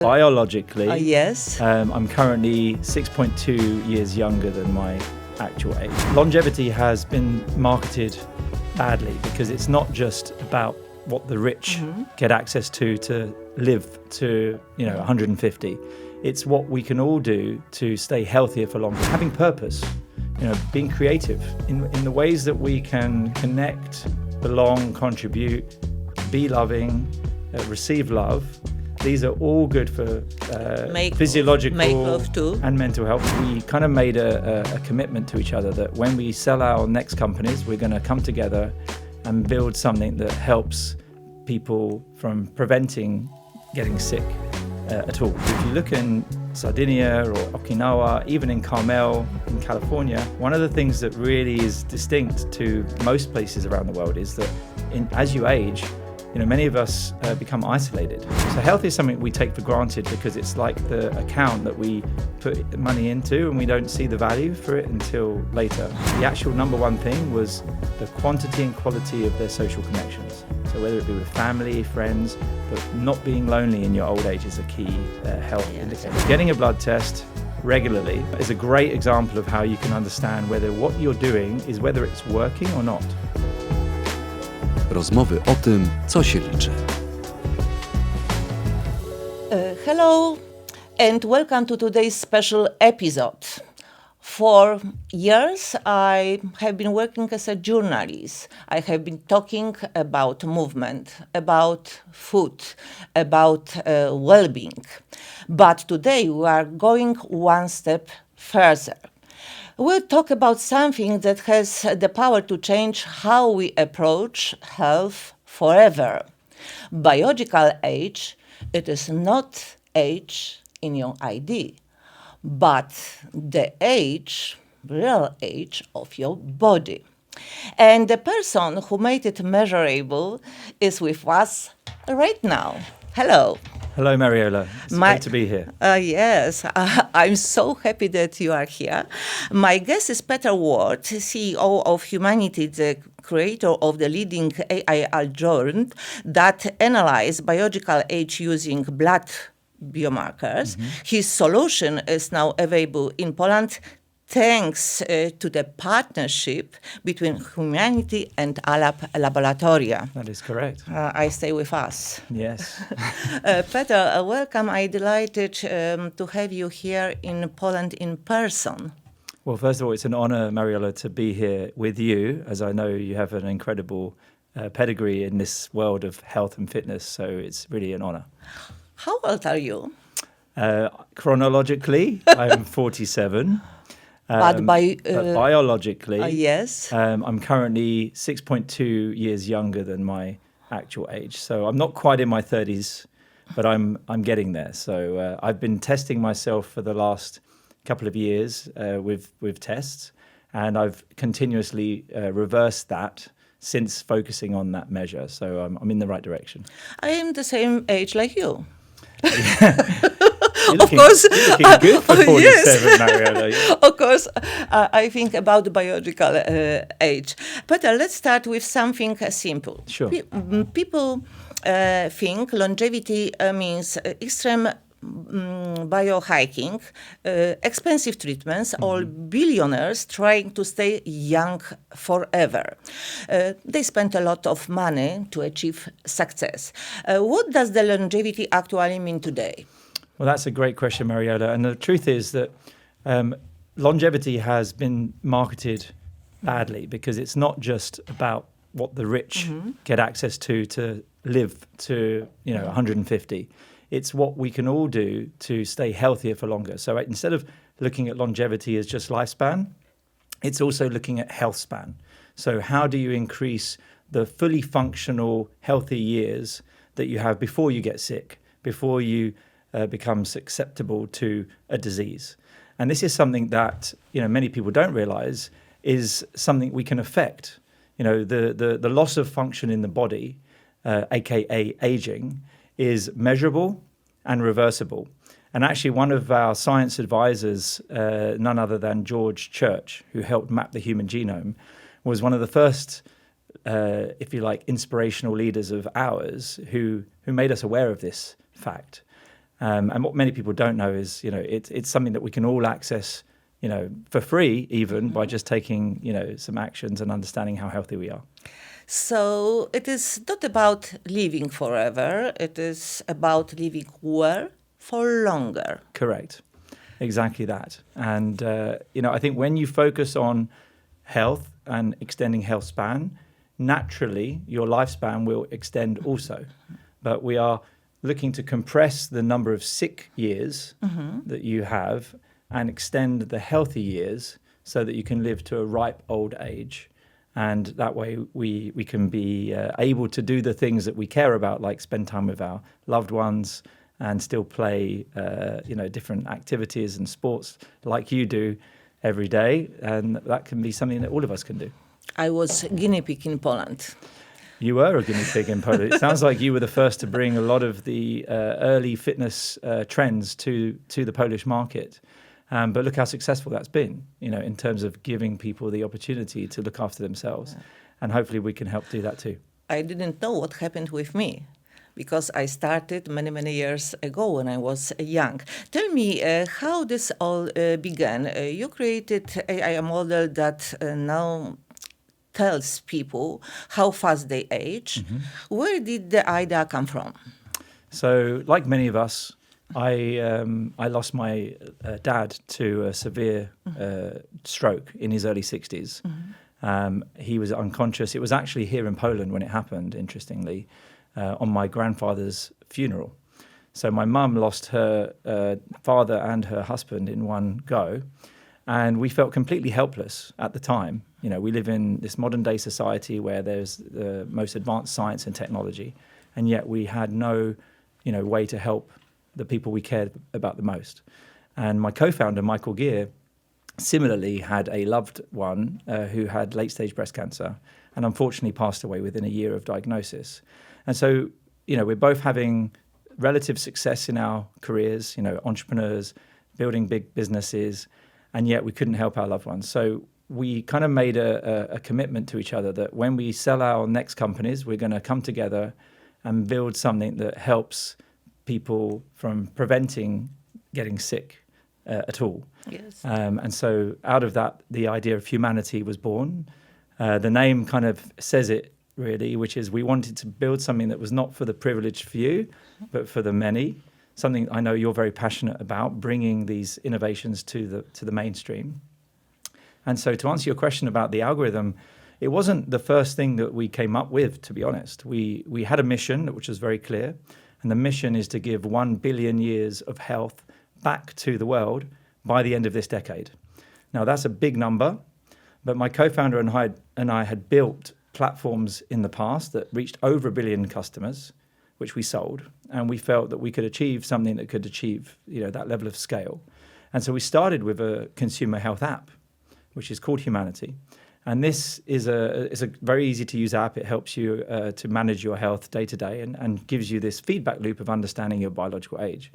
Biologically, Yes. I'm currently 6.2 years younger than my actual age. Longevity has been marketed badly because it's not just about what the rich get access to live to 150. It's what we can all do to stay healthier for longer. Having purpose, being creative in the ways that we can connect, belong, contribute, be loving, receive love. These are all good for physiological and mental health. We kind of made a commitment to each other that when we sell our next companies, we're going to come together and build something that helps people from preventing getting sick at all. If you look in Sardinia or Okinawa, even in Carmel in California, one of the things that really is distinct to most places around the world is that as you age, many of us become isolated. So health is something we take for granted because it's like the account that we put money into and we don't see the value for it until later. The actual number one thing was the quantity and quality of their social connections. So whether it be with family, friends, but not being lonely in your old age is a key health indicator. Getting a blood test regularly is a great example of how you can understand whether what you're doing is whether it's working or not. Rozmowy o tym, co się liczy. Hello and welcome to today's special episode. For years I have been working as a journalist. I have been talking about movement, about food, about well-being. But today we are going one step further. We'll talk about something that has the power to change how we approach health forever. Biological age, it is not age in your ID, but the age, real age of your body. And the person who made it measurable is with us right now. Hello. Hello, Mariola. It's great to be here. Yes, I'm so happy that you are here. My guest is Peterem Wardem, CEO of Humanity, the creator of the leading AI algorithm that analyzes biological age using blood biomarkers. His solution is now available in Poland thanks to the partnership between Humanity and Alab laboratoria. That is correct. I stay with us. Yes. Peter, welcome. I'm delighted to have you here in Poland in person. Well, first of all, it's an honor, Mariola, to be here with you, as I know you have an incredible pedigree in this world of health and fitness, so it's really an honor. How old are you? Chronologically, I'm 47. But biologically, yes. I'm currently 6.2 years younger than my actual age. So I'm not quite in my 30s, but I'm getting there. So I've been testing myself for the last couple of years with tests, and I've continuously reversed that since focusing on that measure. So I'm in the right direction. I am the same age like you. You're looking good for 47, yes. Mariola. Yeah. Of course, I think about the biological age. But let's start with something simple. Sure. People think longevity means extreme biohacking, expensive treatments, or billionaires trying to stay young forever. They spend a lot of money to achieve success. What does the longevity actually mean today? Well, that's a great question, Mariola. And the truth is that longevity has been marketed badly because it's not just about what the rich get access to live to 150. It's what we can all do to stay healthier for longer. So instead of looking at longevity as just lifespan, it's also looking at health span. So how do you increase the fully functional, healthy years that you have before you get sick, before you become susceptible to a disease? And this is something that many people don't realize is something we can affect. The loss of function in the body, aka aging, is measurable and reversible. And actually one of our science advisors, none other than George Church, who helped map the human genome, was one of the first, if you like, inspirational leaders of ours who made us aware of this fact. And what many people don't know is, it's something that we can all access, for free, even by just taking, some actions and understanding how healthy we are. So it is not about living forever. It is about living well for longer. Correct. Exactly that. And, I think when you focus on health and extending health span, naturally your lifespan will extend also. But we are looking to compress the number of sick years that you have and extend the healthy years so that you can live to a ripe old age. And that way we can be able to do the things that we care about, like spend time with our loved ones and still play, different activities and sports like you do every day. And that can be something that all of us can do. I was guinea pig in Poland. You were a guinea pig in Poland. It sounds like you were the first to bring a lot of the early fitness trends to the Polish market. But look how successful that's been, in terms of giving people the opportunity to look after themselves. Yeah. And hopefully we can help do that too. I didn't know what happened with me because I started many, many years ago when I was young. Tell me how this all began. You created a model that now tells people how fast they age. Where did the idea come from? So, like many of us, I lost my dad to a severe stroke in his early 60s. He was unconscious. It was actually here in Poland when it happened, interestingly, on my grandfather's funeral. So my mum lost her father and her husband in one go. And we felt completely helpless at the time. We live in this modern day society where there's the most advanced science and technology. And yet we had no, way to help the people we cared about the most. And my co-founder, Michael Gear, similarly had a loved one who had late-stage breast cancer and unfortunately passed away within a year of diagnosis. And so, we're both having relative success in our careers, entrepreneurs, building big businesses, and yet we couldn't help our loved ones. So we kind of made a commitment to each other that when we sell our next companies, we're going to come together and build something that helps people from preventing getting sick at all. Yes. And so out of that, the idea of humanity was born. The name kind of says it really, which is we wanted to build something that was not for the privileged few, but for the many. Something I know you're very passionate about, bringing these innovations to the mainstream. And so to answer your question about the algorithm, it wasn't the first thing that we came up with, to be honest. We had a mission, which was very clear. And the mission is to give 1 billion years of health back to the world by the end of this decade. Now, that's a big number, but my co-founder and I had built platforms in the past that reached over 1 billion customers, which we sold. And we felt that we could achieve something that could achieve, that level of scale. And so we started with a consumer health app, which is called Humanity. And this is a very easy to use app. It helps you to manage your health day to day and gives you this feedback loop of understanding your biological age.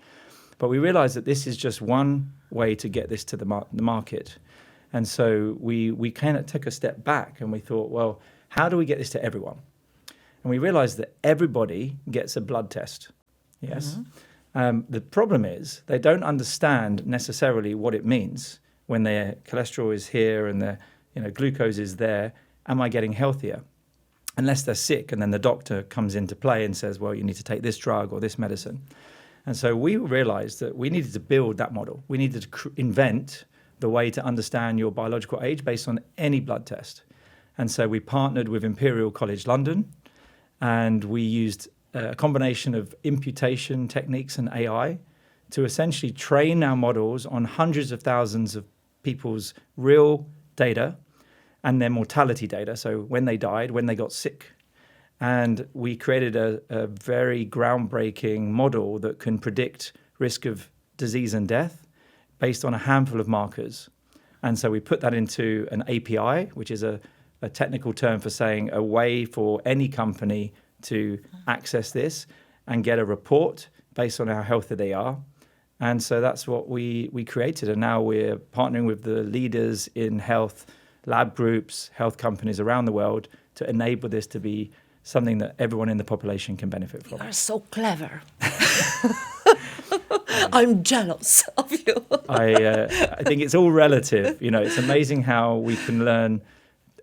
But we realized that this is just one way to get this to the market. And so we kind of took a step back and we thought, well, how do we get this to everyone? And we realized that everybody gets a blood test. Yes. The problem is they don't understand necessarily what it means when their cholesterol is here and their glucose is there. Am I getting healthier? Unless they're sick, and then the doctor comes into play and says, well, you need to take this drug or this medicine. And so we realized that we needed to build that model. We needed to invent the way to understand your biological age based on any blood test. And so we partnered with Imperial College London, and we used a combination of imputation techniques and AI to essentially train our models on hundreds of thousands of people's real data and their mortality data, so when they died, when they got sick. And we created a very groundbreaking model that can predict risk of disease and death based on a handful of markers. And so we put that into an API, which is a technical term for saying a way for any company to access this and get a report based on how healthy they are. And so that's what we created. And now we're partnering with the leaders in health, lab groups, health companies around the world to enable this to be something that everyone in the population can benefit from. You are so clever. I'm jealous of you. I think it's all relative. It's amazing how we can learn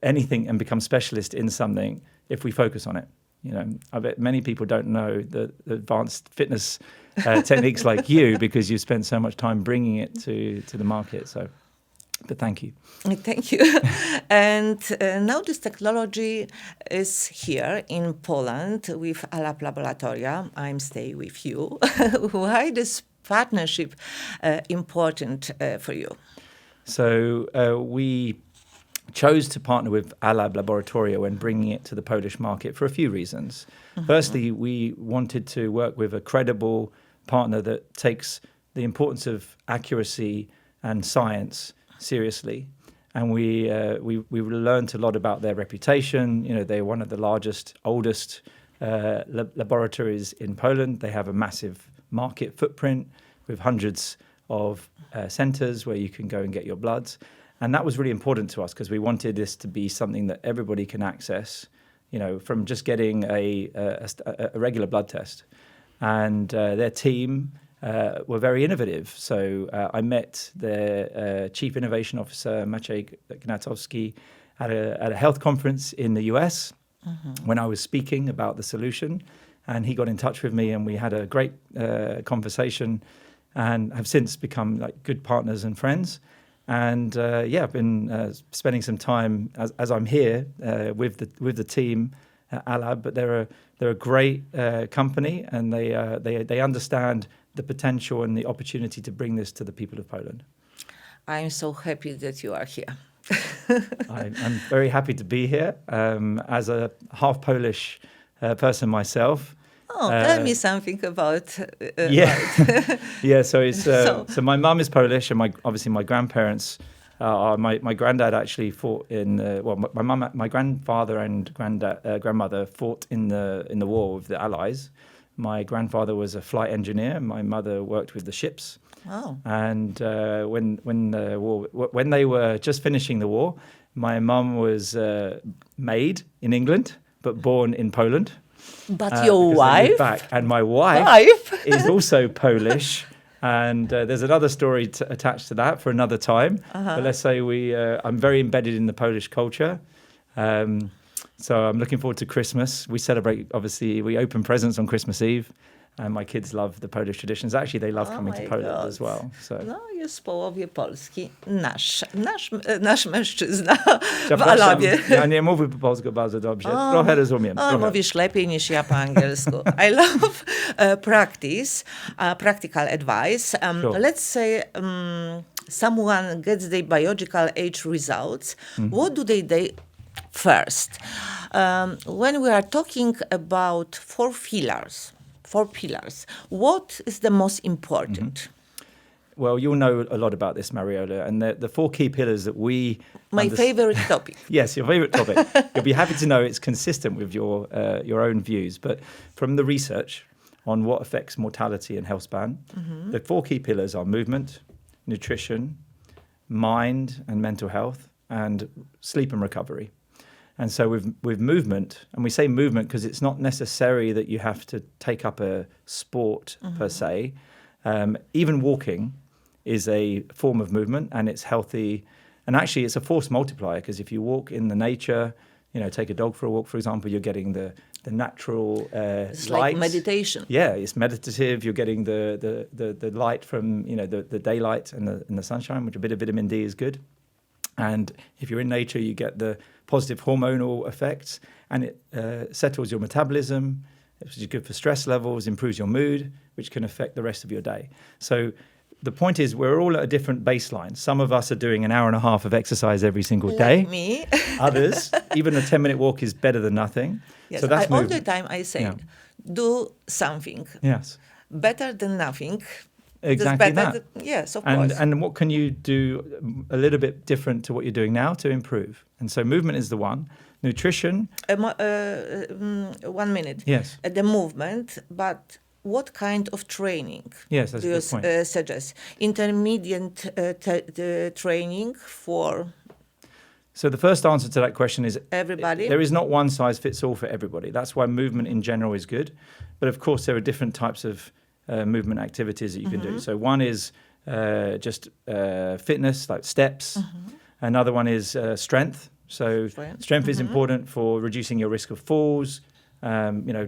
anything and become specialist in something if we focus on it. I bet many people don't know the advanced fitness techniques like you because you spent so much time bringing it to the market. So, but thank you. Thank you. And now this technology is here in Poland with Alab Laboratoria. I'm staying with you. Why this partnership important for you? So we chose to partner with Alab Laboratoria when bringing it to the Polish market for a few reasons. Firstly, we wanted to work with a credible partner that takes the importance of accuracy and science seriously. And we learned a lot about their reputation. They're one of the largest, oldest laboratories in Poland. They have a massive market footprint with hundreds of centers where you can go and get your bloods. And that was really important to us because we wanted this to be something that everybody can access, from just getting a regular blood test. And their team were very innovative. So I met their Chief Innovation Officer, Maciej Gnatowski, at a health conference in the US when I was speaking about the solution. And he got in touch with me and we had a great conversation and have since become like good partners and friends. And I've been spending some time as I'm here with the team at Alab. But they're a great company, and they understand the potential and the opportunity to bring this to the people of Poland. I'm so happy that you are here. I'm very happy to be here as a half Polish person myself. Oh, tell me something about. Yeah. So it's so my mum is Polish, and my grandparents. My granddad actually fought in my grandfather and grandmother fought in the war with the Allies. My grandfather was a flight engineer. My mother worked with the ships. Oh. And when they were just finishing the war, my mum was made in England but born in Poland. But your wife? And my wife is also Polish. And there's another story attached to that for another time. But let's say I'm very embedded in the Polish culture. So I'm looking forward to Christmas. We celebrate, obviously, we open presents on Christmas Eve. And my kids love the Polish traditions. Actually, they love coming to Poland as well. So. No, jest w połowie Polski. Nasz mężczyzna w Alabie. Ja nie mówię po polsku bardzo dobrze. Trochę rozumiem. Mówisz lepiej niż ja po angielsku. I love practical advice. Sure. Let's say someone gets their biological age results. What do they do first? When we are talking about four pillars, what is the most important? Well, you'll know a lot about this, Mariola, and the four key pillars that we... My favorite topic. Yes, your favorite topic. You'll be happy to know it's consistent with your own views. But from the research on what affects mortality and health span, the four key pillars are movement, nutrition, mind and mental health, and sleep and recovery. And so with movement, and we say movement because it's not necessary that you have to take up a sport per se. Even walking is a form of movement, and it's healthy. And actually, it's a force multiplier because if you walk in the nature, take a dog for a walk, for example, you're getting the natural it's light. Like meditation. Yeah, it's meditative. You're getting the light from the daylight and the sunshine, which a bit of vitamin D is good. And if you're in nature, you get the positive hormonal effects, and it settles your metabolism, which is good for stress levels, improves your mood, which can affect the rest of your day. So the point is, we're all at a different baseline. Some of us are doing an hour and a half of exercise every single day. Like me. Others, even a 10-minute walk is better than nothing. Yes, so that's all the time I say, do something. Yes. Better than nothing. Exactly that. Yes, of course. And what can you do a little bit different to what you're doing now to improve? And so movement is the one. Nutrition. 1 minute. Yes. The movement, but what kind of training yes, that's do a you good point. Suggest? Intermediate training for... So the first answer to that question is everybody. There is not one size fits all for everybody. That's why movement in general is good. But of course, there are different types of movement activities that you can do. So one is just fitness, like steps. Another one is strength. So strength is important for reducing your risk of falls,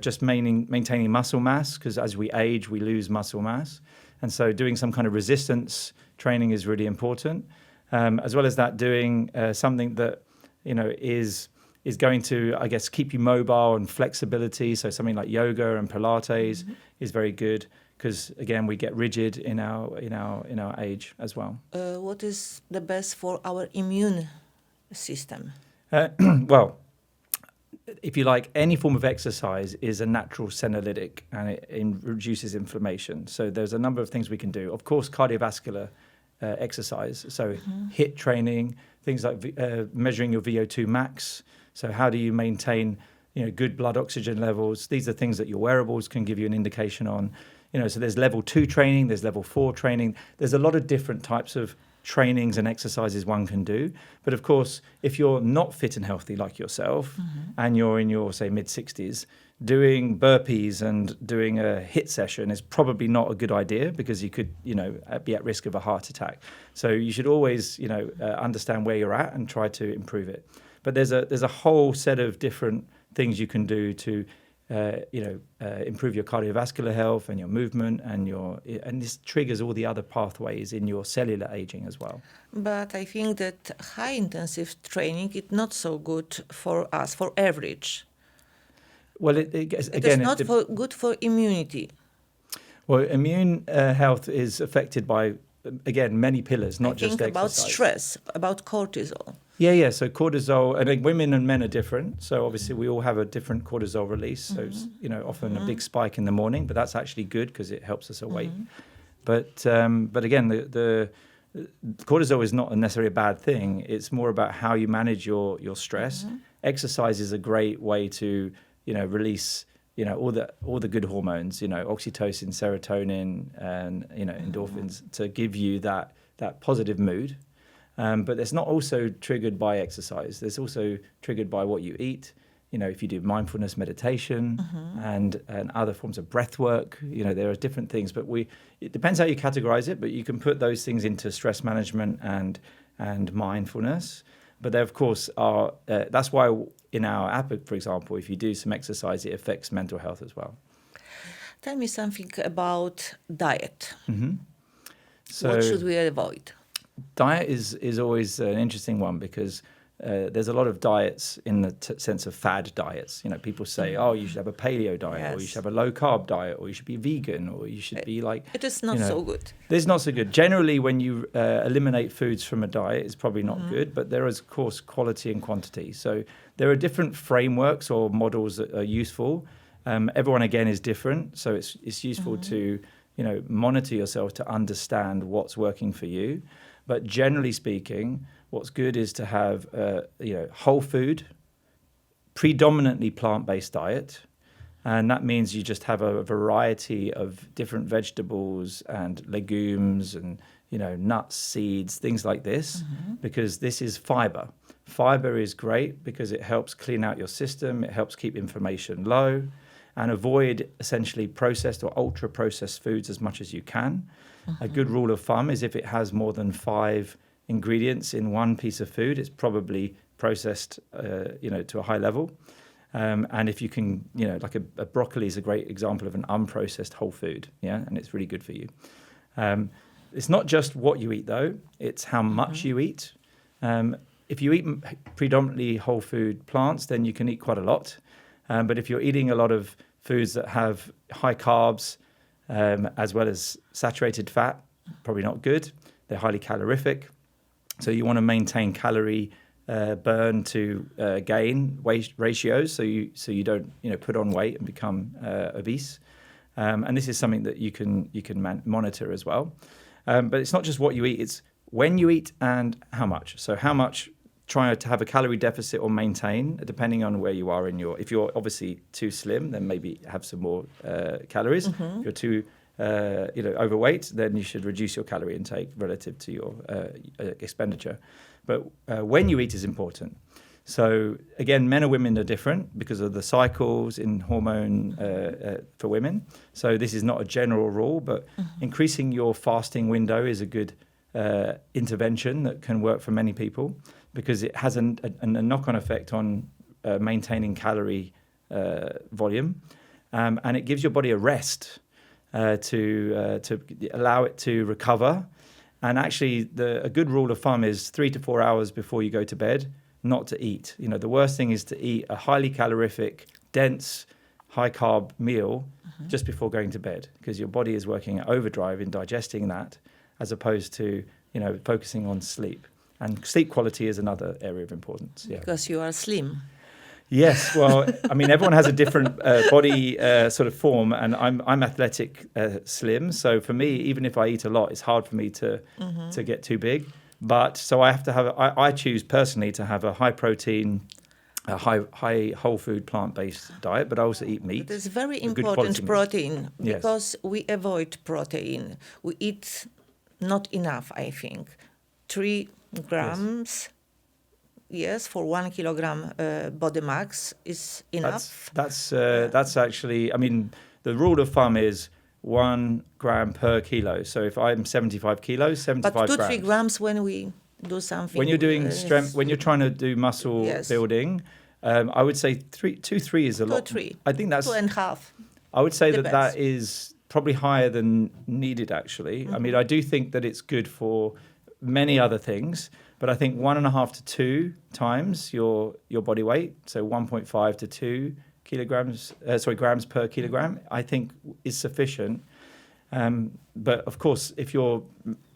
just maintaining muscle mass, because as we age, we lose muscle mass. And so doing some kind of resistance training is really important. As well as that, doing something that, is going to, I guess, keep you mobile and flexibility. So something like yoga and Pilates is very good, because again, we get rigid in our age as well. What is the best for our immune system? Well, if you like, any form of exercise is a natural senolytic, and it reduces inflammation. So there's a number of things we can do. Of course, cardiovascular exercise. So HIIT training, things like measuring your VO2 max. So how do you maintain, good blood oxygen levels? These are things that your wearables can give you an indication on. So there's level 2 training, there's level 4 training. There's a lot of different types of trainings and exercises one can do. But of course, if you're not fit and healthy like yourself, and you're in your, say, mid-60s, doing burpees and doing a HIIT session is probably not a good idea, because you could, be at risk of a heart attack. So you should always, understand where you're at and try to improve it. But there's a whole set of different things you can do to improve your cardiovascular health and your movement, and this triggers all the other pathways in your cellular aging as well. But I think that high intensive training is not so good for us, for average. Well, it is not good for immunity. Well, immune health is affected by, again, many pillars, not just exercise. About stress, about cortisol. Yeah. So cortisol, and women and men are different. So obviously we all have a different cortisol release. So it's, often a big spike in the morning, but that's actually good because it helps us awake. But again, the cortisol is not necessarily a bad thing. It's more about how you manage your stress. Exercise is a great way to, release, all the good hormones, oxytocin, serotonin, and, endorphins, to give you that positive mood. But it's not also triggered by exercise. There's also triggered by what you eat. If you do mindfulness meditation and other forms of breath work, there are different things. But it depends how you categorize it. But you can put those things into stress management and mindfulness. But they, of course, are. That's why in our app, for example, if you do some exercise, it affects mental health as well. Tell me something about diet. So, what should we avoid? Diet is always an interesting one, because there's a lot of diets in the sense of fad diets. People say, oh, you should have a paleo diet, or you should have a low carb diet, or you should be vegan, or you should be like... It is not so good. It's not so good. Generally, when you eliminate foods from a diet, it's probably not good, but there is, of course, quality and quantity. So there are different frameworks or models that are useful. Everyone, again, is different. So it's useful to, monitor yourself to understand what's working for you. But generally speaking, what's good is to have, whole food, predominantly plant-based diet. And that means you just have a variety of different vegetables and legumes and, nuts, seeds, things like this, because this is fiber. Fiber is great because it helps clean out your system. It helps keep inflammation low, and avoid essentially processed or ultra-processed foods as much as you can. A good rule of thumb is if it has more than 5 ingredients in one piece of food, it's probably processed, to a high level. And if you can, like a broccoli is a great example of an unprocessed whole food, and it's really good for you. It's not just what you eat, though. It's how much you eat. If you eat predominantly whole food plants, then you can eat quite a lot. But if you're eating a lot of foods that have high carbs, as well as saturated fat, probably not good. They're highly calorific. So you want to maintain calorie burn to gain ratios, so you don't put on weight and become obese. And this is something that you can monitor as well. But it's not just what you eat; it's when you eat and how much. So how much? Try to have a calorie deficit or maintain, depending on where you are in your... If you're obviously too slim, then maybe have some more calories. If you're too overweight, then you should reduce your calorie intake relative to your expenditure. But when you eat is important. So again, men and women are different because of the cycles in hormone for women. So this is not a general rule, but increasing your fasting window is a good intervention that can work for many people because it has a knock-on effect on maintaining calorie volume, and it gives your body a rest to allow it to recover. And actually, a good rule of thumb is 3 to 4 hours before you go to bed, not to eat. The worst thing is to eat a highly calorific, dense, high-carb meal just before going to bed, because your body is working at overdrive in digesting that, as opposed to, focusing on sleep. And sleep quality is another area of importance. Yeah. Because you are slim. Yes, well, I mean, everyone has a different body sort of form, and I'm athletic, slim. So for me, even if I eat a lot, it's hard for me to get too big. But so I have to have. I choose personally to have a high protein, a high whole food plant based diet, but I also eat meat. It is very important protein because we avoid protein. We eat not enough, I think. 3 grams. Yes, for 1 kilogram body mass is enough. That's actually. I mean, the rule of thumb is 1 gram per kilo. So if I'm 75 kilos, 75 grams. But 2-3 grams when we do something. When you're doing strength, when you're trying to do muscle building, I would say 2-3 is a lot. 2-3. I think that's 2.5. I would say that is probably higher than needed. Actually, I mean, I do think that it's good for many other things, but I think 1.5 to 2 times your body weight, so 1.5 to 2 grams per kilogram, I think is sufficient. But of course, if you're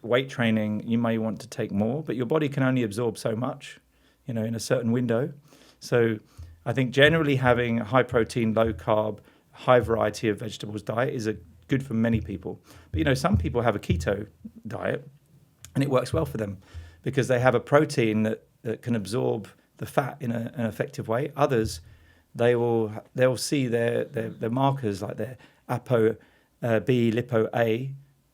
weight training, you may want to take more, but your body can only absorb so much, in a certain window. So I think generally having a high protein, low carb, high variety of vegetables diet is good for many people. But some people have a keto diet and it works well for them because they have a protein that can absorb the fat in an effective way. Others, they'll see their markers like their ApoB, Lipo-A,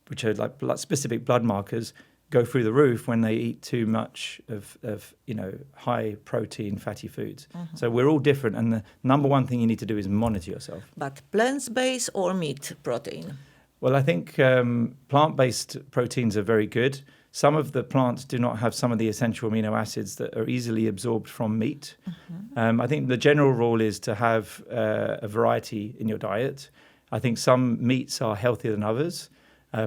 which are like specific blood markers, go through the roof when they eat too much of high protein fatty foods. So we're all different, and the number one thing you need to do is monitor yourself. But plant-based or meat protein? Well, I think plant-based proteins are very good. Some of the plants do not have some of the essential amino acids that are easily absorbed from meat. I think the general rule is to have a variety in your diet. I think some meats are healthier than others,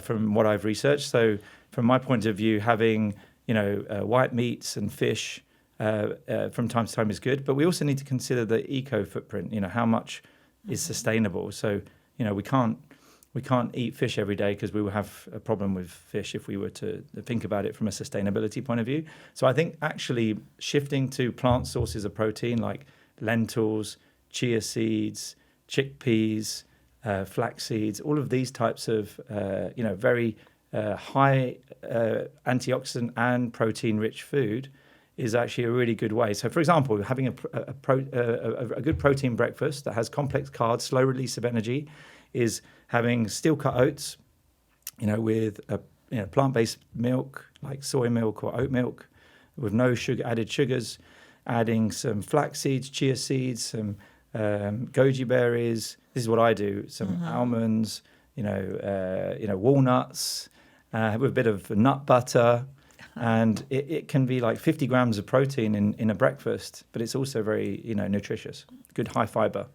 from what I've researched. So from my point of view, having white meats and fish from time to time is good. But we also need to consider the eco footprint. How much is sustainable. So we can't eat fish every day because we will have a problem with fish if we were to think about it from a sustainability point of view. So I think actually shifting to plant sources of protein like lentils, chia seeds, chickpeas, flax seeds, all of these types of very high antioxidant and protein-rich food is actually a really good way. So, for example, having a good protein breakfast that has complex carbs, slow release of energy, is having steel-cut oats, with plant-based milk like soy milk or oat milk, with no added sugars, adding some flax seeds, chia seeds, some goji berries. This is what I do. Some almonds, walnuts, with a bit of nut butter. And it can be like 50 grams of protein in a breakfast, but it's also very, nutritious, good high fiber.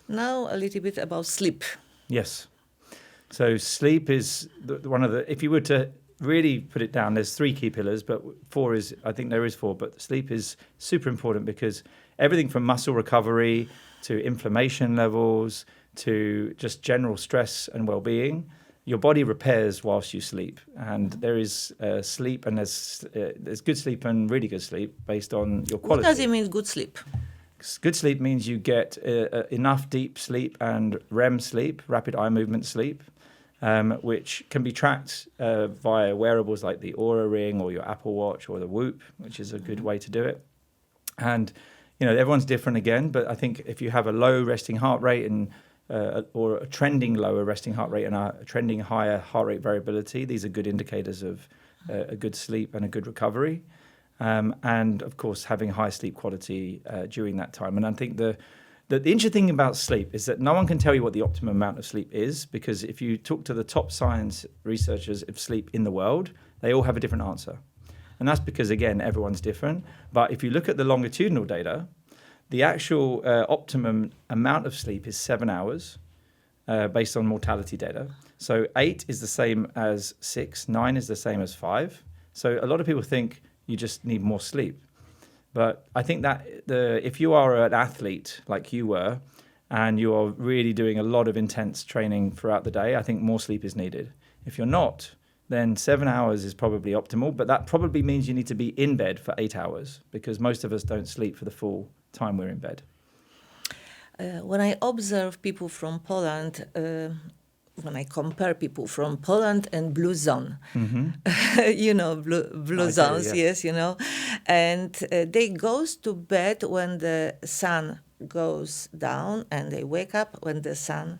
Now a little bit about sleep. Yes. So sleep is one of the, if you were to really put it down, there's 3 key pillars, but I think there is 4, but sleep is super important because everything from muscle recovery to inflammation levels to just general stress and well-being, your body repairs whilst you sleep. And there is sleep, and there's good sleep and really good sleep based on your quality. What does it mean, good sleep? Good sleep means you get enough deep sleep and REM sleep, rapid eye movement sleep, which can be tracked via wearables like the Oura Ring or your Apple Watch or the Whoop, which is a good way to do it. And, everyone's different again, but I think if you have a low resting heart rate and or a trending lower resting heart rate and a trending higher heart rate variability, these are good indicators of a good sleep and a good recovery. and of course having high sleep quality during that time. And I think the interesting thing about sleep is that no one can tell you what the optimum amount of sleep is, because if you talk to the top science researchers of sleep in the world, they all have a different answer. And that's because, again, everyone's different. But if you look at the longitudinal data, the actual optimum amount of sleep is 7 hours based on mortality data. So 8 is the same as 6, 9 is the same as 5. So a lot of people think you just need more sleep. But I think that if you are an athlete like you were, and you are really doing a lot of intense training throughout the day, I think more sleep is needed. If you're not, then 7 hours is probably optimal, but that probably means you need to be in bed for 8 hours, because most of us don't sleep for the full time we're in bed. When I observe people from Poland, when I compare people from Poland and blue zone, blue zones, do, yes, and they goes to bed when the sun goes down, and they wake up when the sun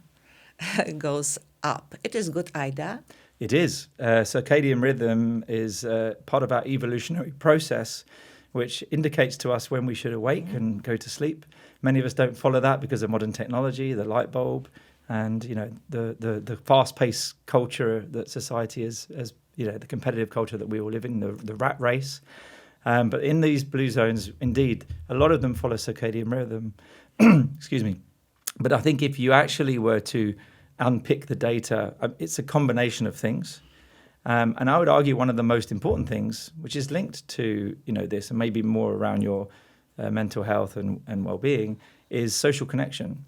goes up. It is a good idea. It is. Circadian rhythm is part of our evolutionary process, which indicates to us when we should awake and go to sleep. Many of us don't follow that because of modern technology, the light bulb, and the fast-paced culture that society is, the competitive culture that we all live in, the rat race. But in these blue zones, indeed, a lot of them follow circadian rhythm. Excuse me. But I think if you actually were to unpick the data, it's a combination of things. And I would argue one of the most important things, which is linked to this, and maybe more around your mental health and well-being, is social connection.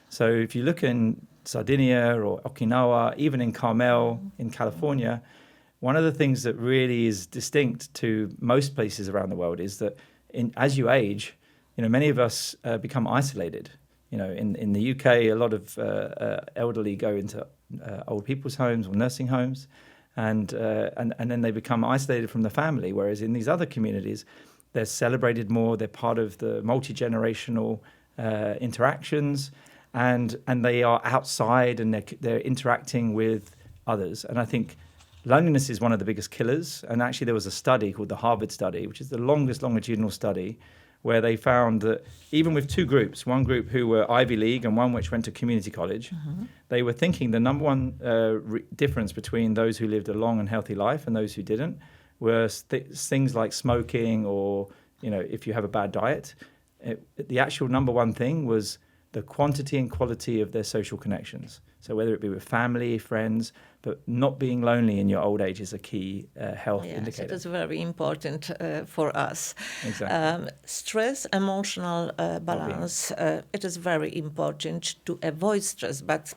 So if you look in Sardinia or Okinawa, even in Carmel in California, one of the things that really is distinct to most places around the world is that as you age, many of us become isolated. In the UK, a lot of elderly go into old people's homes or nursing homes, and then they become isolated from the family. Whereas in these other communities, they're celebrated more. They're part of the multi-generational interactions, and they are outside and they're interacting with others. And I think loneliness is one of the biggest killers. And actually, there was a study called the Harvard study, which is the longest longitudinal study, where they found that even with two groups, one group who were Ivy League and one which went to community college, they were thinking the number one difference between those who lived a long and healthy life and those who didn't were things like smoking or, if you have a bad diet. The actual number one thing was the quantity and quality of their social connections. So whether it be with family, friends, but not being lonely in your old age is a key health indicator. It is very important for us. Exactly. Stress, emotional balance, it is very important to avoid stress. But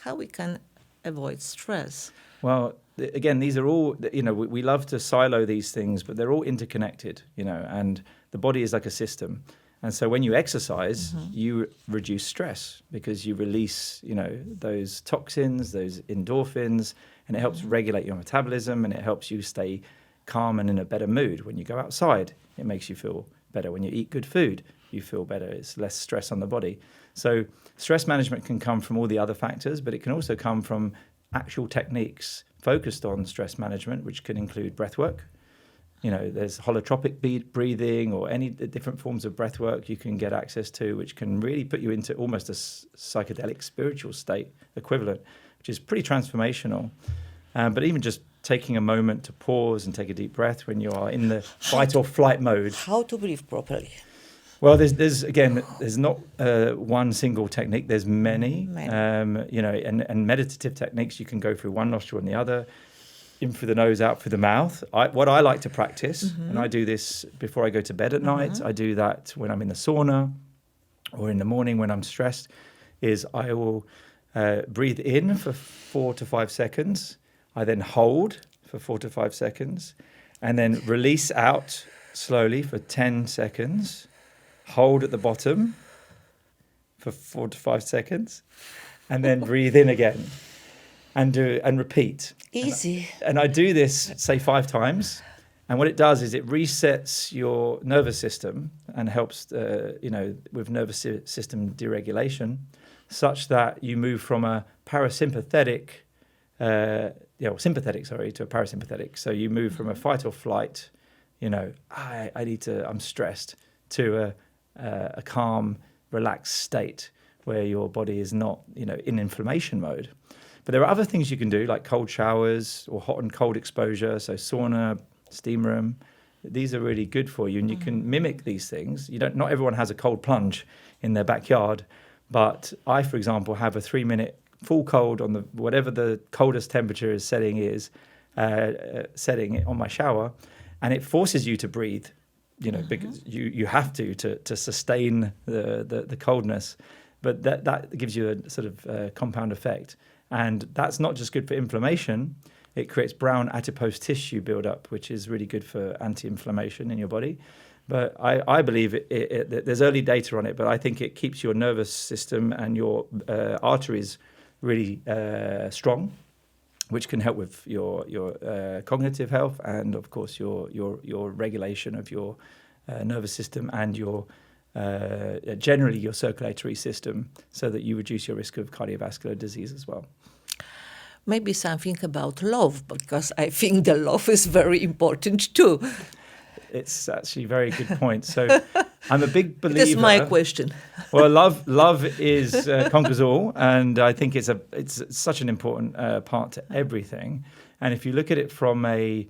how we can avoid stress? Well, again, these are all, we love to silo these things, but they're all interconnected, and the body is like a system. And so when you exercise, you reduce stress because you release, those toxins, those endorphins, and it helps regulate your metabolism, and it helps you stay calm and in a better mood. When you go outside, it makes you feel better. When you eat good food, you feel better. It's less stress on the body. So stress management can come from all the other factors, but it can also come from actual techniques focused on stress management, which can include breath work. There's holotropic breathing or any different forms of breath work you can get access to, which can really put you into almost a psychedelic spiritual state equivalent, which is pretty transformational. But even just taking a moment to pause and take a deep breath when you are in the fight or flight mode. How to breathe properly? Well, there's not one single technique. There's many. And meditative techniques, you can go through one nostril and the other. In through the nose, out through the mouth. What I like to practice, and I do this before I go to bed at night, I do that when I'm in the sauna or in the morning when I'm stressed, is I will breathe in for 4 to 5 seconds. I then hold for 4 to 5 seconds and then release out slowly for 10 seconds. Hold at the bottom for 4 to 5 seconds and then breathe in again. And repeat. Easy. And I do this, say, 5 times. And what it does is it resets your nervous system and helps, with nervous system deregulation, such that you move from a sympathetic to a parasympathetic. So you move from a fight or flight I'm stressed, to a calm, relaxed state where your body is not, in inflammation mode. But there are other things you can do, like cold showers or hot and cold exposure. So sauna, steam room, these are really good for you. And you can mimic these things. Not everyone has a cold plunge in their backyard. But I, for example, have a 3-minute full cold on whatever the coldest temperature is setting it on my shower. And it forces you to breathe, because you have to sustain the coldness. But that gives you a sort of compound effect. And that's not just good for inflammation. It creates brown adipose tissue buildup, which is really good for anti-inflammation in your body. But I believe there's early data on it, but I think it keeps your nervous system and your arteries really strong, which can help with your cognitive health and, of course, your regulation of your nervous system and your generally your circulatory system, so that you reduce your risk of cardiovascular disease as well. Maybe something about love, because I think the love is very important too. It's actually a very good point. So I'm a big believer. That's my question. Well, love is conquers all, and I think it's such an important part to everything. And if you look at it from a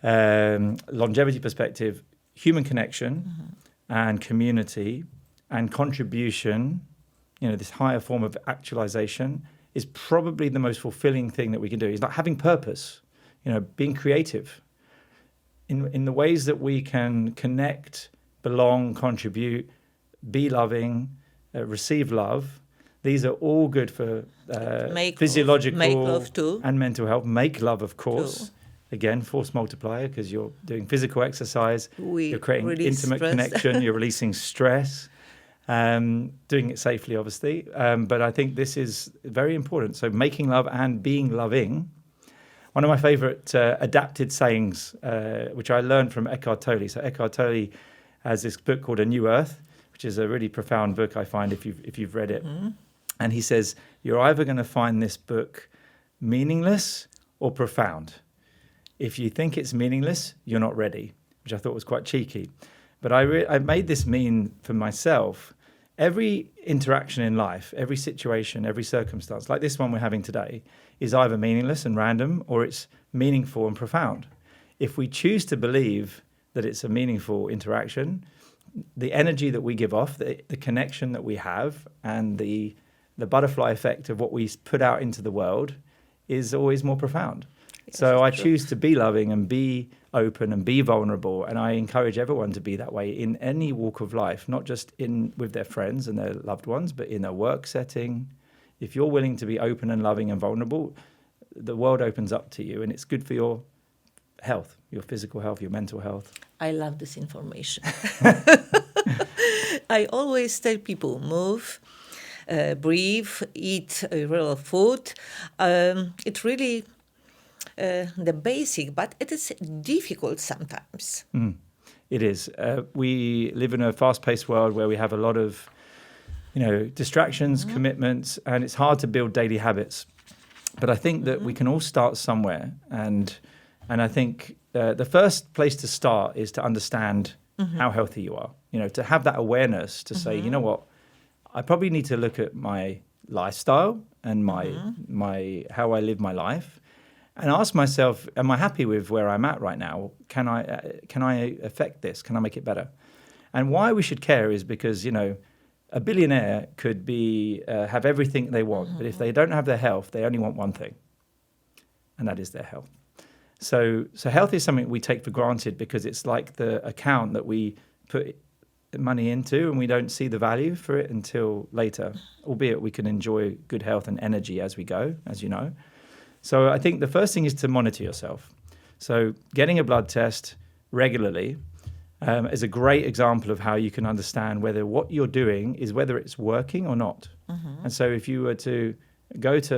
longevity perspective, human connection and community and contribution, this higher form of actualization is probably the most fulfilling thing that we can do. It's like having purpose, being creative in the ways that we can connect, belong, contribute, be loving, receive love. These are all good for physiological make love too. And mental health. Make love, of course. Too. Again, force multiplier, because you're doing physical exercise, you're creating intimate stress. connection, you're releasing stress, doing it safely, obviously. But I think this is very important. So making love and being loving. One of my favorite adapted sayings, which I learned from Eckhart Tolle. So Eckhart Tolle has this book called A New Earth, which is a really profound book, I find, if you've read it. And he says, you're either going to find this book meaningless or profound. If you think it's meaningless, you're not ready, which I thought was quite cheeky. But I made this mean for myself. Every interaction in life, every situation, every circumstance, like this one we're having today, is either meaningless and random or it's meaningful and profound. If we choose to believe that it's a meaningful interaction, the energy that we give off, the connection that we have, and the butterfly effect of what we put out into the world is always more profound. So I choose to be loving and be open and be vulnerable, and I encourage everyone to be that way in any walk of life, not just with their friends and their loved ones, but in a work setting. If you're willing to be open and loving and vulnerable, the world opens up to you, and it's good for your health, your physical health, your mental health. I love this information. I always tell people, move, breathe, eat real food. It really... the basic, but it is difficult sometimes. It is. We live in a fast-paced world where we have a lot of, distractions, commitments, and it's hard to build daily habits. But I think that we can all start somewhere, and I think the first place to start is to understand how healthy you are. To have that awareness to say, you know what, I probably need to look at my lifestyle and my how I live my life. And ask myself, am I happy with where I'm at right now? Can I affect this? Can I make it better? And why we should care is because, a billionaire could have everything they want, but if they don't have their health, they only want one thing, and that is their health. So health is something we take for granted because it's like the account that we put money into, and we don't see the value for it until later, albeit we can enjoy good health and energy as we go, as you know. So I think the first thing is to monitor yourself. So getting a blood test regularly is a great example of how you can understand whether what you're doing is whether it's working or not. And so if you were to go to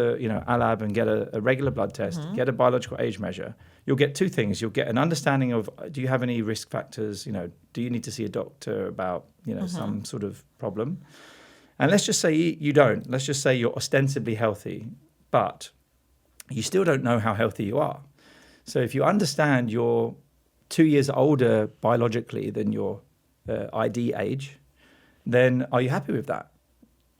Alab and get a regular blood test, get a biological age measure, you'll get two things. You'll get an understanding of, do you have any risk factors? Do you need to see a doctor about some sort of problem? And let's just say you don't. Let's just say you're ostensibly healthy, but you still don't know how healthy you are. So if you understand your 2 years older biologically than your ID age, then are you happy with that?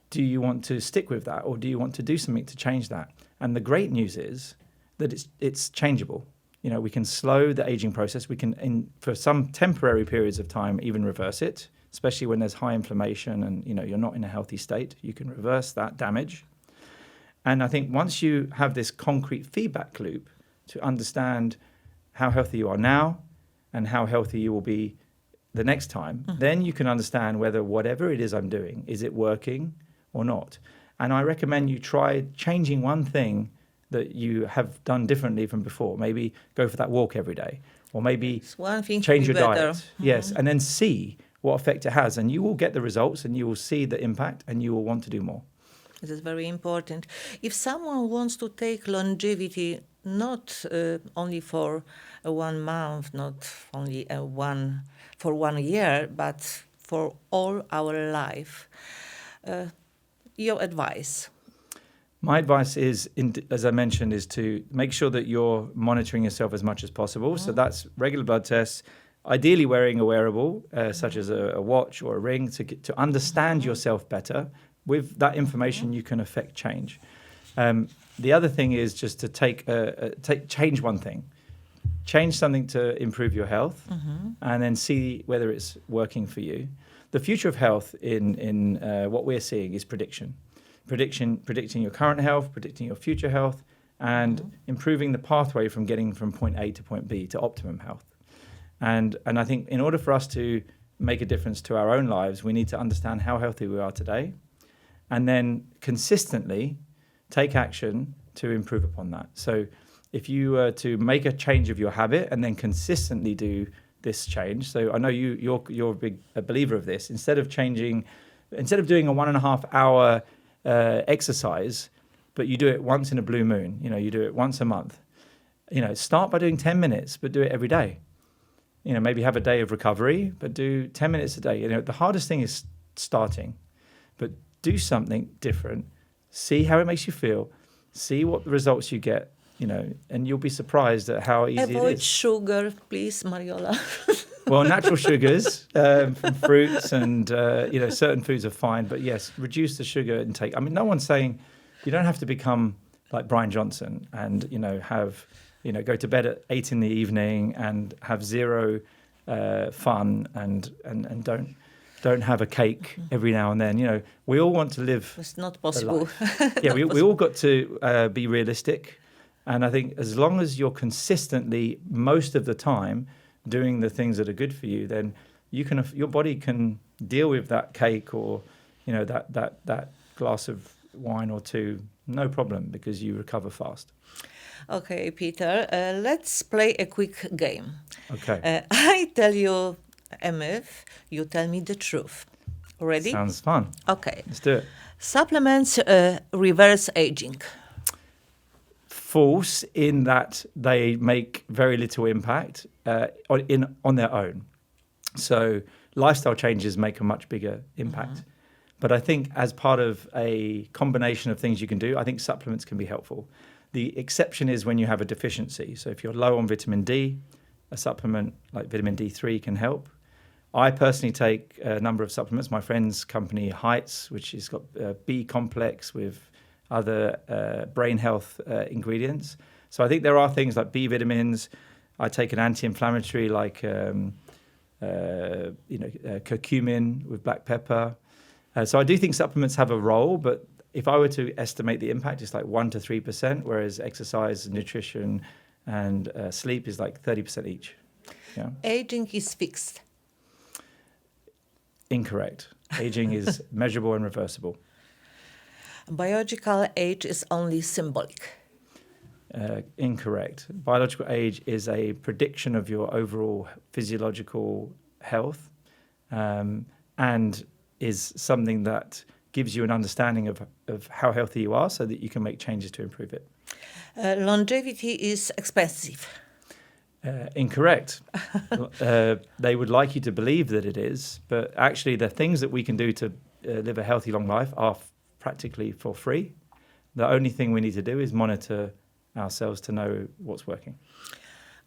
Do you want to stick with that, or do you want to do something to change that? And the great news is that it's changeable. We can slow the aging process. We can, for some temporary periods of time, even reverse it, especially when there's high inflammation and you're not in a healthy state. You can reverse that damage. And I think once you have this concrete feedback loop to understand how healthy you are now and how healthy you will be the next time, then you can understand whether whatever it is I'm doing, is it working or not? And I recommend you try changing one thing that you have done differently from before. Maybe go for that walk every day, or maybe one thing change your better. diet. Yes, and then see what effect it has, and you will get the results, and you will see the impact, and you will want to do more. This is very important. If someone wants to take longevity, not only for 1 month, not only for 1 year, but for all our life, your advice? My advice is, as I mentioned, is to make sure that you're monitoring yourself as much as possible. So that's regular blood tests, ideally wearing a wearable, such as a watch or a ring, to understand yourself better. With that information, you can affect change. The other thing is just to change one thing. Change something to improve your health, and then see whether it's working for you. The future of health in what we're seeing is predicting your current health, predicting your future health, and improving the pathway from getting from point A to point B to optimum health. And I think in order for us to make a difference to our own lives, we need to understand how healthy we are today, and then consistently take action to improve upon that. So if you were to make a change of your habit and then consistently do this change, so I know you're a believer of this, instead of doing a 1.5 hour exercise, but you do it once in a blue moon, you do it once a month, start by doing 10 minutes, but do it every day. Maybe have a day of recovery, but do 10 minutes a day. The hardest thing is starting, but do something different, see how it makes you feel, see what results you get, and you'll be surprised at how easy it is. Avoid sugar, please, Mariola. Well, natural sugars from fruits and, certain foods are fine. But yes, reduce the sugar intake. I mean, no one's saying you don't have to become like Brian Johnson and, go to bed at 8 in the evening and have zero fun and don't have a cake every now and then. We all want to live. It's not possible. Yeah, we all got to be realistic. And I think as long as you're consistently, most of the time, doing the things that are good for you, then your body can deal with that cake or that glass of wine or two, no problem, because you recover fast. Okay, Peter, let's play a quick game. Okay. I tell you a myth, you tell me the truth. Ready? Sounds fun. Okay. Let's do it. Supplements reverse aging. False in that they make very little impact on their own. So lifestyle changes make a much bigger impact. But I think as part of a combination of things you can do, I think supplements can be helpful. The exception is when you have a deficiency. So if you're low on vitamin D, a supplement like vitamin D3 can help. I personally take a number of supplements. My friend's company, Heights, which has got B complex with other brain health ingredients. So I think there are things like B vitamins. I take an anti-inflammatory like curcumin with black pepper. So I do think supplements have a role, but if I were to estimate the impact, it's like 1 to 3%, whereas exercise, nutrition, and sleep is like 30% each. Yeah. Aging is fixed. Incorrect. Aging is measurable and reversible. Biological age is only symbolic. Incorrect. Biological age is a prediction of your overall physiological health, and is something that gives you an understanding of how healthy you are so that you can make changes to improve it. Longevity is expensive. Incorrect. They would like you to believe that it is, but actually the things that we can do to live a healthy long life are practically for free. The only thing we need to do is monitor ourselves to know what's working.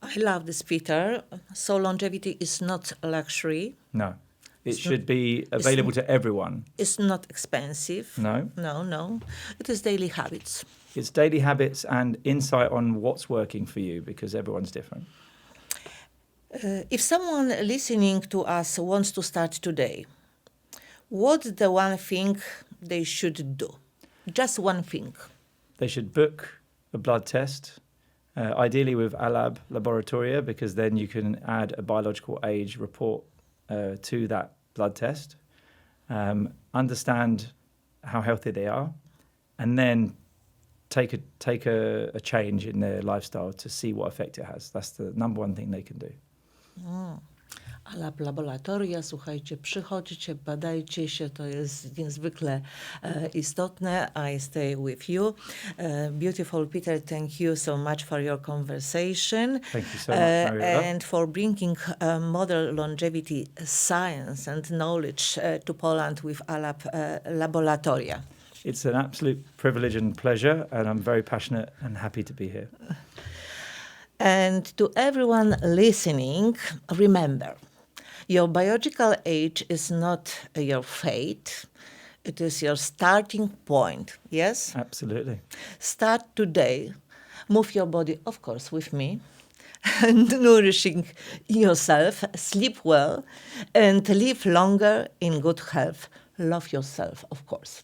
I love this, Peter. So longevity is not a luxury. No. It should be available to everyone. It's not expensive. No. No. It is daily habits. It's daily habits and insight on what's working for you, because everyone's different. If someone listening to us wants to start today, what's the one thing they should do? Just one thing. They should book a blood test, ideally with Alab Laboratoria, because then you can add a biological age report to that blood test, understand how healthy they are, and then take a change in their lifestyle to see what effect it has. That's the number one thing they can do. Alab Laboratoria, słuchajcie, przychodźcie, badajcie się, to jest niezwykle istotne. I stay with you. Beautiful Peter, thank you so much for your conversation. Thank you so much, Mariola. And for bringing modern longevity science and knowledge to Poland with Alab Laboratoria. It's an absolute privilege and pleasure, and I'm very passionate and happy to be here. And to everyone listening, remember, your biological age is not your fate. It is your starting point, yes? Absolutely. Start today. Move your body, of course, with me. And nourishing yourself, sleep well, and live longer in good health. Love yourself, of course.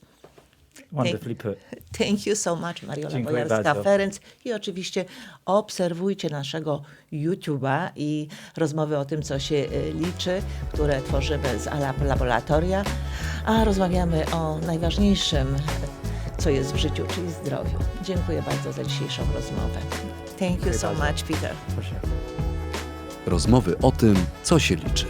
Wonderfully put. Thank you so much, Mariola Dziękuję Bojarska-Ferenc. I oczywiście obserwujcie naszego YouTube'a i rozmowy o tym, co się liczy, które tworzymy z Alab Laboratoria, a rozmawiamy o najważniejszym, co jest w życiu, czyli zdrowiu. Dziękuję bardzo za dzisiejszą rozmowę. Thank you so much, Peter. Proszę. Rozmowy o tym, co się liczy.